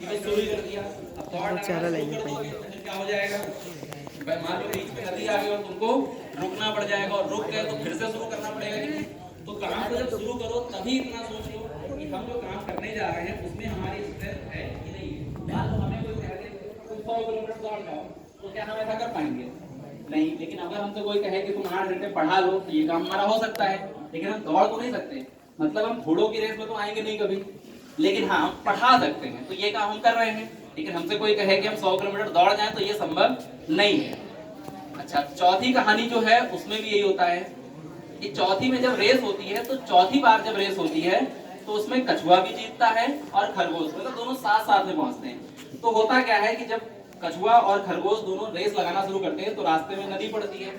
शुरू ही कर दिया। अब थॉट चारा शुरू लेने कर दोगे पड़ेंगे। तो फिर क्या हो जाएगा? भाई मान लो बीच में नदी आ गई और तुमको रुकना पड़ जाएगा, और रुक गए तो फिर से शुरू करना पड़ेगा कि नहीं? तो काम को जब शुरू करो तभी इतना सोच लो कि हम जो काम करने जा रहे हैं उसमें हमारी स्ट्रेंथ है कि नहीं है। मान लो हमें कोई कह दे तुम 100 किलोमीटर दौड़ जाओ, तो क्या हम ऐसा कर पाएंगे? नहीं। लेकिन अगर हमसे कोई कहे कि तुम 8 घंटे पढ़ा लो तो ये काम हमारा हो सकता है, लेकिन हम दौड़ तो नहीं सकते। मतलब हम घोड़ों की रेस में तो आएंगे नहीं कभी, लेकिन हाँ हम पढ़ा सकते हैं, तो ये काम हम कर रहे हैं। लेकिन हमसे कोई कहे कि हम 100 किलोमीटर दौड़ जाएं तो ये संभव नहीं है। अच्छा, चौथी कहानी जो है उसमें भी यही होता है कि चौथी में जब रेस होती है, तो चौथी बार जब रेस होती है तो उसमें कछुआ भी जीतता है और खरगोश, मतलब दोनों साथ साथ में पहुंचते हैं। तो होता क्या है कि जब कछुआ और खरगोश दोनों रेस लगाना शुरू करते हैं तो रास्ते में नदी पड़ती है।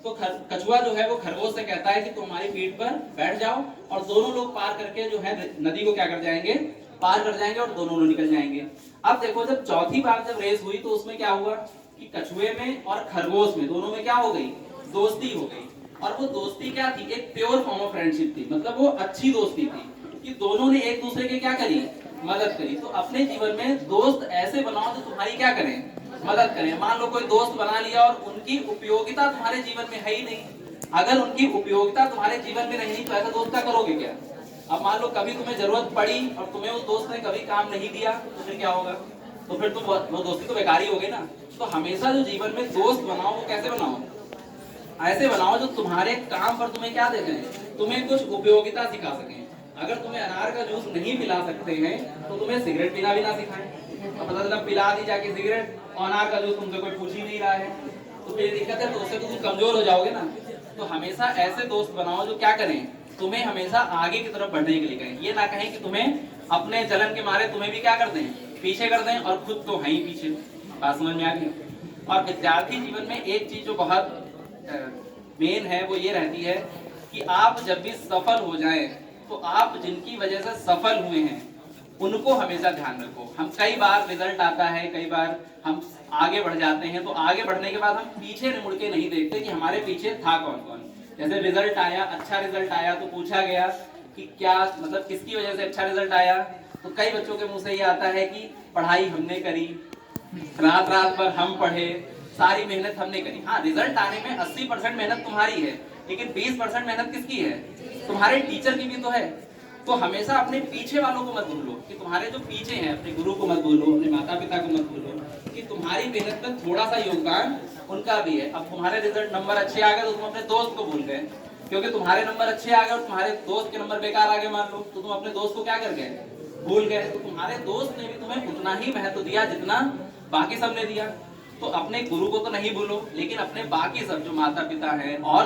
तो कछुआ जो है वो खरगोश से कहता है कि तुम हमारी पीठ पर बैठ जाओ, और दोनों लोग पार करके जो है नदी को क्या कर जाएंगे, पार कर जाएंगे, और दोनों लोग निकल जाएंगे। अब देखो, जब चौथी बार जब रेस हुई तो उसमें क्या हुआ कि कछुए में और खरगोश में, दोनों में क्या हो गई, दोस्ती हो गई। और वो दोस्ती क्या थी, एक प्योर फॉर्म ऑफ फ्रेंडशिप थी, मतलब वो अच्छी दोस्ती थी कि दोनों ने एक दूसरे के क्या करी, मदद करी। तो अपने जीवन में दोस्त ऐसे बनाओ जो तुम्हारी क्या करें, मदद करें। मान लो कोई दोस्त बना लिया और उनकी उपयोगिता तुम्हारे जीवन में है ही नहीं, अगर उनकी उपयोगिता तुम्हारे जीवन में नहीं तो ऐसा दोस्त क्या करोगे क्या? अब मान लो कभी तुम्हें जरूरत पड़ी और तुम्हें उस दोस्त ने कभी काम नहीं दिया, तो फिर क्या होगा? तो फिर तुम वो दोस्ती तो बेकार ही हो गई ना। तो हमेशा जो जीवन में दोस्त बनाओ वो कैसे बनाओ, ऐसे बनाओ जो तुम्हारे काम पर तुम्हें क्या देते हैं, तुम्हें कुछ उपयोगिता सिखा सकें। अगर तुम्हें अनार का जूस नहीं पिला सकते हैं तो तुम्हें सिगरेट पीना भी ना सिखाएं। तो पता चला पिला दी जाके सिगरेट और अनार का जूस तुमसे कोई पूछ ही नहीं रहा है, तो फिर दिक्कत है, तो उससे तो तुम कमजोर हो जाओगे ना। तो हमेशा ऐसे दोस्त बनाओ जो क्या करें, तुम्हें हमेशा आगे की तरफ बढ़ने के लिए कहें। ये ना कहें कि तुम्हें अपने जलन के मारे तुम्हें भी क्या कर दें, पीछे कर दें, और खुद तो है ही पीछे। बात समझ में आ गई? और विद्यार्थी जीवन में एक चीज जो बहुत मेन है वो ये रहती है कि आप जब भी सफल हो जाएं तो आप जिनकी वजह से सफल हुए हैं उनको हमेशा ध्यान रखो। हम कई बार रिजल्ट आता है, कई बार हम आगे बढ़ जाते हैं, तो आगे बढ़ने के बाद हम पीछे मुड़ के नहीं देखते कि हमारे पीछे था कौन कौन। जैसे रिजल्ट आया, अच्छा रिजल्ट आया, तो पूछा गया कि क्या मतलब किसकी वजह से अच्छा रिजल्ट आया, तो कई बच्चों के मुंह से ये आता है कि पढ़ाई हमने करी, रात रात भर हम पढ़े, सारी मेहनत हमने करी। हाँ, रिजल्ट आने में 80% मेहनत तुम्हारी है, लेकिन 20% मेहनत किसकी है, तुम्हारे टीचर की भी तो है। तो हमेशा अपने पीछे वालों को मत भूलो, कि तुम्हारे जो पीछे हैं, अपने गुरु को मत भूलो, अपने माता पिता को मत भूलो, कि तुम्हारी मेहनत में थोड़ा सा योगदान उनका भी है। अब तुम्हारे रिजल्ट नंबर अच्छे आ गए तो तुम अपने दोस्त को भूल गए, क्योंकि तुम्हारे नंबर अच्छे आ गए और तुम्हारे दोस्त के नंबर बेकार आ गए मान लो, तो तुम अपने दोस्त को क्या कर गए, भूल गए। तो तुम्हारे दोस्त ने भी तुम्हें उतना ही महत्व दिया जितना बाकी सबने दिया। तो अपने गुरु को तो नहीं भूलो, लेकिन अपने बाकी सब जो माता पिता हैं और